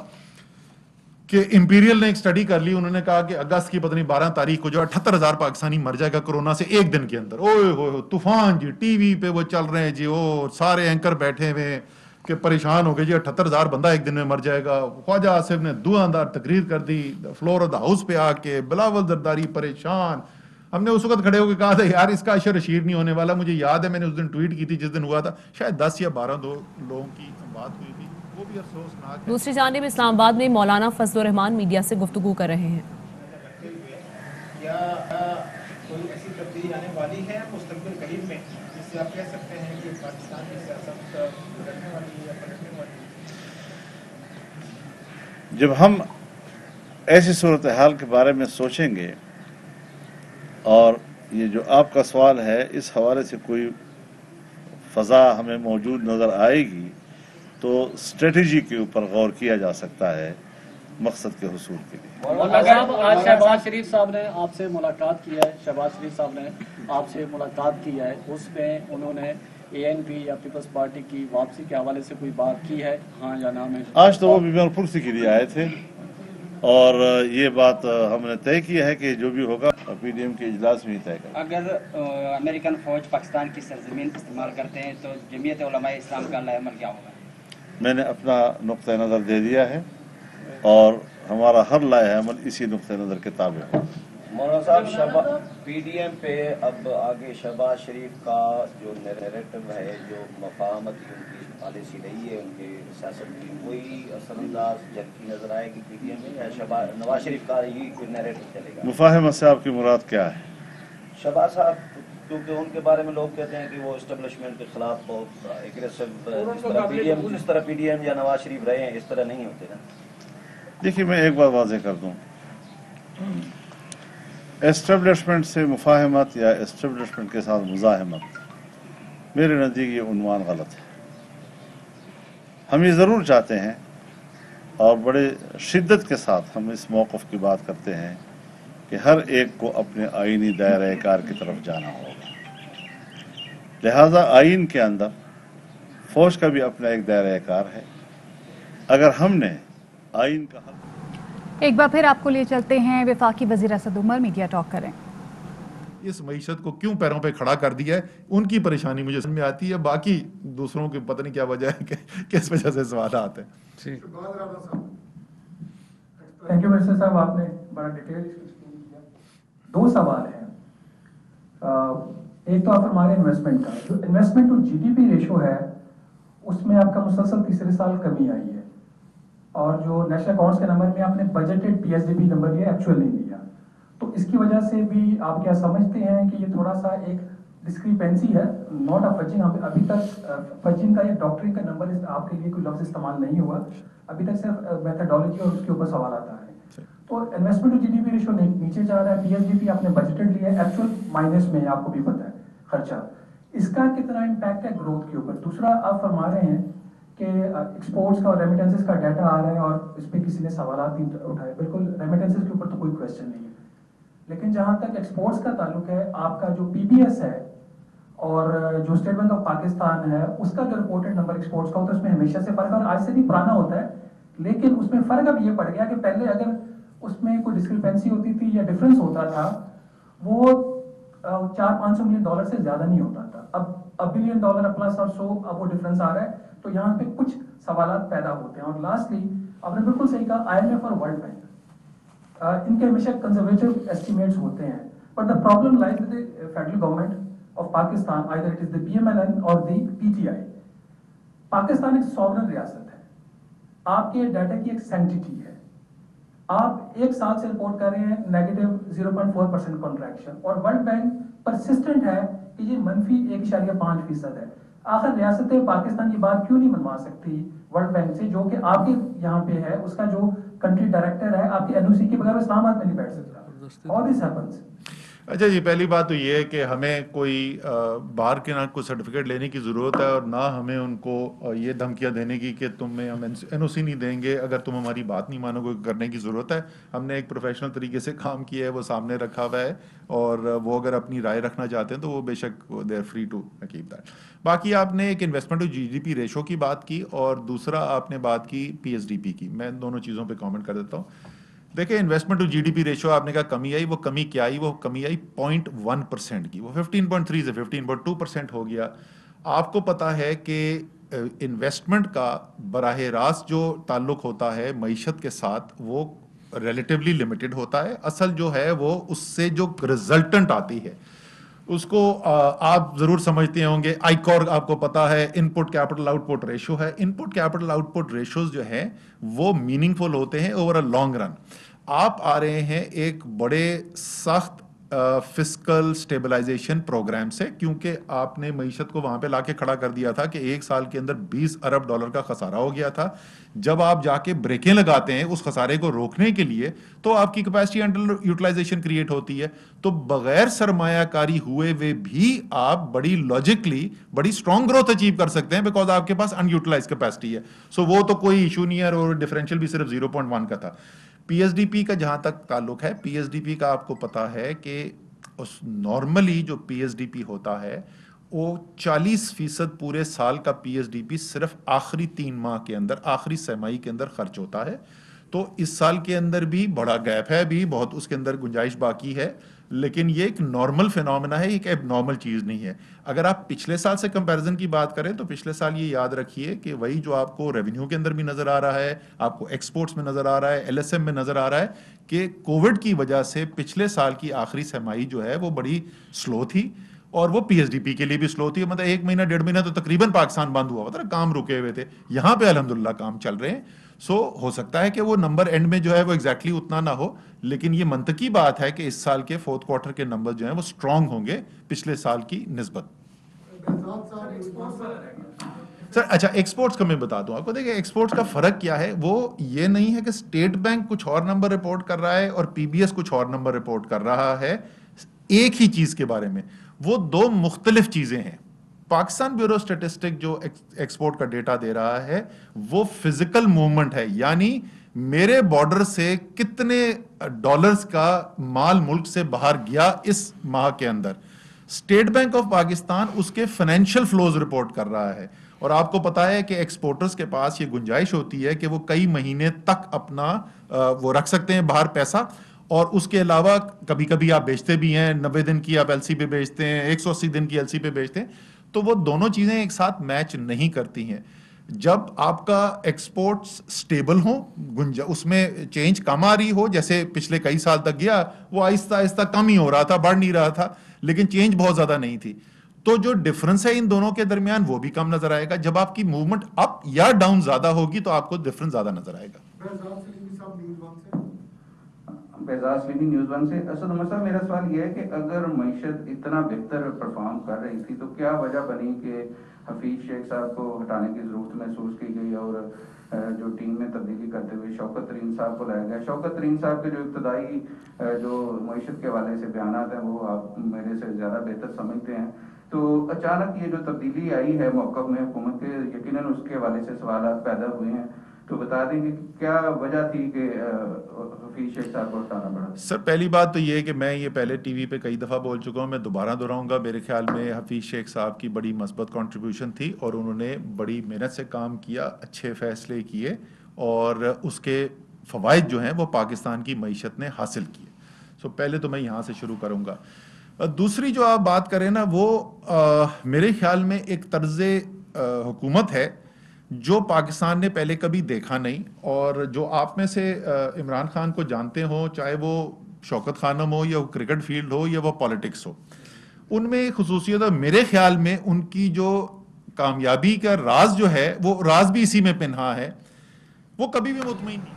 [SPEAKER 3] کہ امپیریل نے ایک سٹڈی کر لی, انہوں نے کہا کہ اگست کی پتہ نہیں 12 تاریخ کو جو 78,000 پاکستانی مر جائے گا کورونا سے ایک دن کے اندر. اوئے ہوئے طوفان جی, ٹی وی پہ وہ چل رہے ہیں جی, وہ سارے اینکر بیٹھے ہوئے ہیں کہ پریشان ہو گئے جی, 78,000 بندہ ایک دن میں مر جائے گا. خواجہ آصف نے دعاندار تقریر کر دی فلور آف دا ہاؤس پہ آ کے, بلاول زرداری پریشان. ہم نے اس وقت کھڑے ہو کے کہا تھا یار اس کا اشر اشیر نہیں ہونے والا. مجھے یاد ہے میں نے اس دن ٹویٹ کی تھی جس دن ہوا تھا, شاید 10 یا 12 لوگوں کی بات ہوئی تھی, وہ بھی افسوسناک ہے.
[SPEAKER 4] دوسری جانب اسلام آباد میں مولانا فضل الرحمان میڈیا سے گفتگو کر رہے ہیں.
[SPEAKER 5] کیا کوئی ایسی تبدیلی آنے والی ہے مستقبل قریب میں جس سے آپ کہہ سکتے ہیں کہ پاکستان کی سیاست بدلنے والی ہے یا پلٹنے والی ہے؟
[SPEAKER 6] جب ہم ایسی صورتحال کے بارے میں سوچیں گے, اور یہ جو آپ کا سوال ہے اس حوالے سے کوئی فضا ہمیں موجود نظر آئے گی, تو اسٹریٹجی کے اوپر غور کیا جا سکتا ہے مقصد کے حصول کے لیے.
[SPEAKER 7] مولانا صاحب, آج شہباز شریف صاحب نے آپ سے ملاقات کی ہے, شہباز شریف صاحب نے آپ سے ملاقات کی ہے, اس میں انہوں نے ANP یا پیپلز پارٹی کی واپسی کے حوالے سے کوئی بات کی ہے, ہاں یا نہ میں؟
[SPEAKER 6] آج تو وہ بیمار پرسی کے لیے آئے تھے, اور یہ بات ہم نے طے کیا ہے کہ جو بھی ہوگا PDM کے اجلاس میں ہی طے کریں.
[SPEAKER 8] اگر امریکن فوج پاکستان کی سرزمین استعمال کرتے ہیں تو جمعیت علماء اسلام کا عمل کیا ہوگا؟
[SPEAKER 6] میں نے اپنا نقطہ نظر دے دیا ہے, اور ہمارا ہر لائحہ عمل اسی نقطہ نظر کے تابع ہے.
[SPEAKER 9] مولانا صاحب, PDM پہ اب آگے شہباز شریف کا جو نیریٹو ہے, جو مفاہمت کی ان کی پالیسی رہی ہے, ان کی سیاست کی کوئی اثر انداز جھلکی نظر آئے گی PDM میں, یا نواز شریف کا ہی کوئی نیریٹو چلے گا؟
[SPEAKER 6] مفاہمت سے آپ کی مراد کیا ہے؟
[SPEAKER 9] شہباز صاحب, کیونکہ ان کے بارے میں لوگ کہتے ہیں کہ وہ اسٹیبلشمنٹ کے خلاف بہت ایگریسو, جس طرح PDM یا نواز شریف رہے ہیں اس طرح نہیں ہوتے نا.
[SPEAKER 6] دیکھیے میں ایک بات واضح کر دوں, اسٹیبلشمنٹ سے مفاہمت یا اسٹیبلشمنٹ کے ساتھ مزاحمت میرے نزدیک یہ عنوان غلط ہے. ہم یہ ضرور چاہتے ہیں اور بڑے شدت کے ساتھ ہم اس موقف کی بات کرتے ہیں کہ ہر ایک کو اپنے آئینی دائرہ کار کی طرف جانا ہوگا. لہذا آئین کے اندر فوج کا بھی اپنا ایک دائرہ کار ہے. اگر ہم نے آئین کا
[SPEAKER 1] ایک بار پھر آپ کو لیے چلتے ہیں وفاقی وزیر اسد عمر, میڈیا ٹاک کریں.
[SPEAKER 3] اس معیشت کو کیوں پیروں پہ کھڑا کر دیا ہے, ان کی پریشانی مجھے سمجھ میں آتی ہے, باقی دوسروں کی پتہ نہیں کیا وجہ ہے کہ کس وجہ سے سوالات ہیں.
[SPEAKER 10] تھینک یو مرسد صاحب, آپ نے بڑا ڈیٹیل کیا. 2 سوال ہیں. ایک تو آپ فرما رہے ہیں انویسٹمنٹ کا, جو انویسٹمنٹ ٹو GDP ریشو ہے اس میں آپ کا مسلسل تیسرے سال کمی آئی ہے, اور جو نیشنل اکاؤنٹس کے نمبر میں آپ نے بجٹڈ PSDB نمبر لیا, ایکچوئل نہیں لیا, تو اس کی وجہ سے بھی آپ کیا سمجھتے ہیں کہ یہ تھوڑا سا ایک ڈسکریپنسی ہے, ناٹ آف فجنگ. ابھی تک فجنگ کا یا ڈاکٹرنگ کا نمبر آپ کے لیے کوئی لفظ استعمال نہیں ہوا, ابھی تک صرف میتھڈالوجی اور اس کے اوپر سوالات آ رہے ہیں. تو انویسٹمنٹ ٹو GDP ریشو نیچے جا رہا ہے, PSDB آپ نے بجٹڈ لیا ہے, ایکچوئل مائنس میں ہے, آپ کو بھی پتہ ہے خرچہ. اس کا کتنا امپیکٹ ہے گروتھ کے اوپر؟ دوسرا آپ فرما رہے ہیں کہ ایکسپورٹس کا اور ریمیٹنسز کا ڈیٹا آ رہا ہے, اور اس پہ کسی نے سوالات بھی اٹھائے. بالکل ریمیٹنسز کے اوپر تو کوئی کویشچن نہیں ہے, لیکن جہاں تک ایکسپورٹس کا تعلق ہے, آپ کا جو PBS ہے اور جو اسٹیٹ بینک آف پاکستان ہے, اس کا جو رپورٹڈ نمبر ایکسپورٹس کا ہوتا ہے اس میں ہمیشہ سے فرق ہے, اور آج سے بھی پرانا ہوتا ہے, لیکن اس میں فرق اب یہ پڑ گیا کہ پہلے اگر اس میں کوئی ڈسکرپنسی ہوتی تھی یا ڈفرینس ہوتا تھا, وہ $400-500 ملین سے زیادہ نہیں ہوتا تھا. اب $1 بلین پلس اور سو اب وہ ڈفرینس آ رہا ہے, تو یہاں پہ کچھ سوالات پیدا ہوتے ہیں. اور لاسٹلی آپ نے بالکل صحیح کہا, IMF اور ورلڈ بینک ان کے ہمیشہ کنزرویٹو ایسٹیمیٹس ہوتے ہیں, but the problem lies with the federal government of Pakistan, either it is the PMLN اور دی PTI. پاکستان ایک سوورن ریاست ہے, آپ کے ڈیٹا کی ایک سینٹیٹی ہے. آپ ایک سال سے رپورٹ کر رہے ہیں نیگیٹو 0.4% کنٹریکشن, اور ورلڈ بینک پرسسٹنٹ ہے کہ یہ -1.5% ہے. آخر ریاست پاکستان یہ بات کیوں نہیں منوا سکتی ورلڈ بینک سے, جو کہ آپ کے یہاں پہ ہے, اس کا جو کنٹری ڈائریکٹر ہے آپ کے NOC کے بغیر اسلام آباد میں نہیں بیٹھ سکتا. All this happens.
[SPEAKER 3] اچھا جی، پہلی بات تو یہ ہے کہ ہمیں کوئی باہر کے نہ کوئی سرٹیفکیٹ لینے کی ضرورت ہے اور نہ ہمیں ان کو یہ دھمکیاں دینے کی کہ تمہیں ہم این او سی نہیں دیں گے اگر تم ہماری بات نہیں مانو گے کرنے کی ضرورت ہے. ہم نے ایک پروفیشنل طریقے سے کام کیا ہے، وہ سامنے رکھا ہوا ہے، اور وہ اگر اپنی رائے رکھنا چاہتے ہیں تو وہ بے شک they are free to keep that. باقی آپ نے ایک انویسٹمنٹ ٹو جی ڈی پی ریشو کی بات کی اور دوسرا آپ نے بات کی پی ایس ڈی پی کی. میں ان دونوں چیزوں پہ کامنٹ کر دیتا ہوں. دیکھیں انویسٹمنٹ ٹو جی ڈی پی ریشو آپ نے کہا کمی آئی، وہ کمی کیا آئی؟ وہ کمی آئی 0.1% کی. وہ 15.3 سے 15.2% ہو گیا. آپ کو پتا ہے کہ انویسٹمنٹ کا براہ راست جو تعلق ہوتا ہے معیشت کے ساتھ وہ ریلیٹیولی لمیٹڈ ہوتا ہے. اصل جو ہے وہ اس سے جو ریزلٹنٹ آتی ہے اس کو آپ ضرور سمجھتے ہوں گے. آئیکور آپ کو پتا ہے ان پٹ کیپٹل آؤٹ پٹ ریشو ہے. ان پٹ کیپٹل آؤٹ پٹ ریشوز جو ہیں وہ میننگ فل ہوتے ہیں اوور اے لانگ رن. آپ آ رہے ہیں ایک بڑے سخت فسکل سٹیبلائزیشن پروگرام سے، کیونکہ آپ نے معیشت کو وہاں پہ لا کے کھڑا کر دیا تھا کہ ایک سال کے اندر $20 ارب کا خسارہ ہو گیا تھا. جب آپ جا کے بریکیں لگاتے ہیں اس خسارے کو روکنے کے لیے تو آپ کی کیپیسٹی انڈر یوٹیلائزیشن کریٹ ہوتی ہے. تو بغیر سرمایہ کاری ہوئے بھی آپ بڑی لاجکلی بڑی اسٹرانگ گروتھ اچیو کر سکتے ہیں بیکاز آپ کے پاس ان یوٹیلائز کیپیسٹی ہے. سو وہ تو کوئی ایشو نہیں ہے، اور ڈفرینشیل بھی صرف 0.1 کا تھا. پی ایس ڈی پی کا جہاں تک تعلق ہے، پی ایس ڈی پی کا آپ کو پتا ہے کہ نارملی جو پی ایس ڈی پی ہوتا ہے وہ 40% پورے سال کا پی ایس ڈی پی صرف آخری 3 ماہ کے اندر، آخری سہ کے اندر خرچ ہوتا ہے. تو اس سال کے اندر بھی بڑا گیپ ہے، بھی بہت اس کے اندر گنجائش باقی ہے، لیکن یہ ایک نارمل فینومینا ہے، ایک ایب نارمل چیز نہیں ہے. اگر آپ پچھلے سال سے کمپیریزن کی بات کریں تو پچھلے سال یہ یاد رکھیے کہ وہی جو آپ کو ریونیو کے اندر بھی نظر آ رہا ہے، آپ کو ایکسپورٹس میں نظر آ رہا ہے، ایل ایس ایم میں نظر آ رہا ہے کہ کووڈ کی وجہ سے پچھلے سال کی آخری سہ جو ہے وہ بڑی سلو تھی، اور وہ پی ایس ڈی پی کے لیے بھی سلو تھی. مطلب 1 مہینہ 1.5 مہینہ تو تقریباً پاکستان بند ہوا تھا، کام رکے ہوئے تھے. یہاں پہ الحمدللہ کام چل رہے ہیں. سو ہو سکتا ہے کہ وہ نمبر اینڈ میں جو ہے وہ ایگزیکٹلی اتنا نہ ہو، لیکن یہ منطقی بات ہے کہ اس سال کے 4th کوارٹر کے نمبر جو ہیں وہ اسٹرانگ ہوں گے پچھلے سال کی نسبت. سر اچھا ایکسپورٹس کا میں بتا دوں آپ کو. دیکھیں ایکسپورٹس کا فرق کیا ہے، وہ یہ نہیں ہے کہ اسٹیٹ بینک کچھ اور نمبر رپورٹ کر رہا ہے اور پی بی ایس کچھ اور نمبر رپورٹ کر رہا ہے ایک ہی چیز کے بارے میں. وہ 2 مختلف چیزیں ہیں. پاکستان بیورو اسٹیٹسٹک جو ایکسپورٹ کا ڈیٹا دے رہا ہے وہ فزیکل موومنٹ ہے، یعنی میرے بارڈر سے کتنے ڈالرز کا مال ملک سے باہر گیا اس ماہ کے اندر. اسٹیٹ بینک آف پاکستان اس کے فائنینشیل فلوز رپورٹ کر رہا ہے، اور آپ کو پتا ہے کہ ایکسپورٹرز کے پاس یہ گنجائش ہوتی ہے کہ وہ کئی مہینے تک اپنا وہ رکھ سکتے ہیں باہر پیسہ، اور اس کے علاوہ کبھی کبھی آپ بیچتے بھی ہیں، 90 دن کی آپ ایل سی پہ بیچتے ہیں، 180 دن کی ایل سی پہ بیچتے ہیں. تو وہ دونوں چیزیں ایک ساتھ میچ نہیں کرتی ہیں. جب آپ کا ایکسپورٹس سٹیبل ہوں، اس میں چینج کم آ رہی ہو، جیسے پچھلے کئی سال تک گیا وہ آہستہ آہستہ کم ہی ہو رہا تھا، بڑھ نہیں رہا تھا، لیکن چینج بہت زیادہ نہیں تھی، تو جو ڈفرنس ہے ان دونوں کے درمیان وہ بھی کم نظر آئے گا. جب آپ کی موومنٹ اپ یا ڈاؤن زیادہ ہوگی تو آپ کو ڈفرنس زیادہ نظر آئے گا.
[SPEAKER 11] اعزاز سلیمی نیوز 1 سے. اسد عمر صاحب میرا سوال یہ ہے کہ اگر معیشت اتنا بہتر پرفارم کر رہی تھی تو کیا وجہ بنی کہ حفیظ شیخ صاحب کو ہٹانے کی ضرورت محسوس کی گئی اور جو ٹیم میں تبدیلی کرتے ہوئے شوکت ترین صاحب کو لایا گیا؟ شوکت ترین صاحب کے جو ابتدائی جو معیشت کے حوالے سے بیانات ہیں وہ آپ میرے سے زیادہ بہتر سمجھتے ہیں، تو اچانک یہ جو تبدیلی آئی ہے موقف میں حکومت کے، یقیناً اس کے حوالے سے سوالات پیدا ہوئے ہیں، تو بتا دیں گے کیا وجہ تھی کہ حفیظ شیخ صاحب کو ہٹانا پڑا؟
[SPEAKER 3] سر پہلی بات تو یہ ہے کہ میں یہ پہلے ٹی وی پہ کئی دفعہ بول چکا ہوں، میں دوبارہ دہراؤں گا. میرے خیال میں حفیظ شیخ صاحب کی بڑی مثبت کنٹریبیوشن تھی اور انہوں نے بڑی محنت سے کام کیا، اچھے فیصلے کیے، اور اس کے فوائد جو ہیں وہ پاکستان کی معیشت نے حاصل کیے. سو پہلے تو میں یہاں سے شروع کروں گا. دوسری جو آپ بات کریں نا، وہ میرے خیال میں ایک طرز حکومت ہے جو پاکستان نے پہلے کبھی دیکھا نہیں، اور جو آپ میں سے عمران خان کو جانتے ہوں، چاہے وہ شوکت خانم ہو یا وہ کرکٹ فیلڈ ہو یا وہ پالیٹکس ہو، ان میں خصوصیت ہے میرے خیال میں ان کی جو کامیابی کا راز جو ہے وہ راز بھی اسی میں پنہا ہے، وہ کبھی بھی مطمئن نہیں.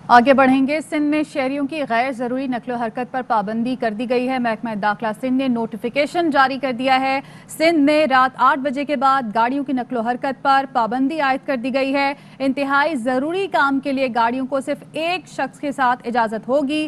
[SPEAKER 1] آگے بڑھیں گے. سندھ میں شہریوں کی غیر ضروری نقل و حرکت پر پابندی کر دی گئی ہے. محکمہ داخلہ سندھ نے نوٹیفیکیشن جاری کر دیا ہے. سندھ میں رات 8 بجے کے بعد گاڑیوں کی نقل و حرکت پر پابندی عائد کر دی گئی ہے. انتہائی ضروری کام کے لیے گاڑیوں کو صرف ایک شخص کے ساتھ اجازت ہوگی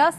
[SPEAKER 1] 10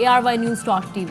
[SPEAKER 4] ARYnews.tv।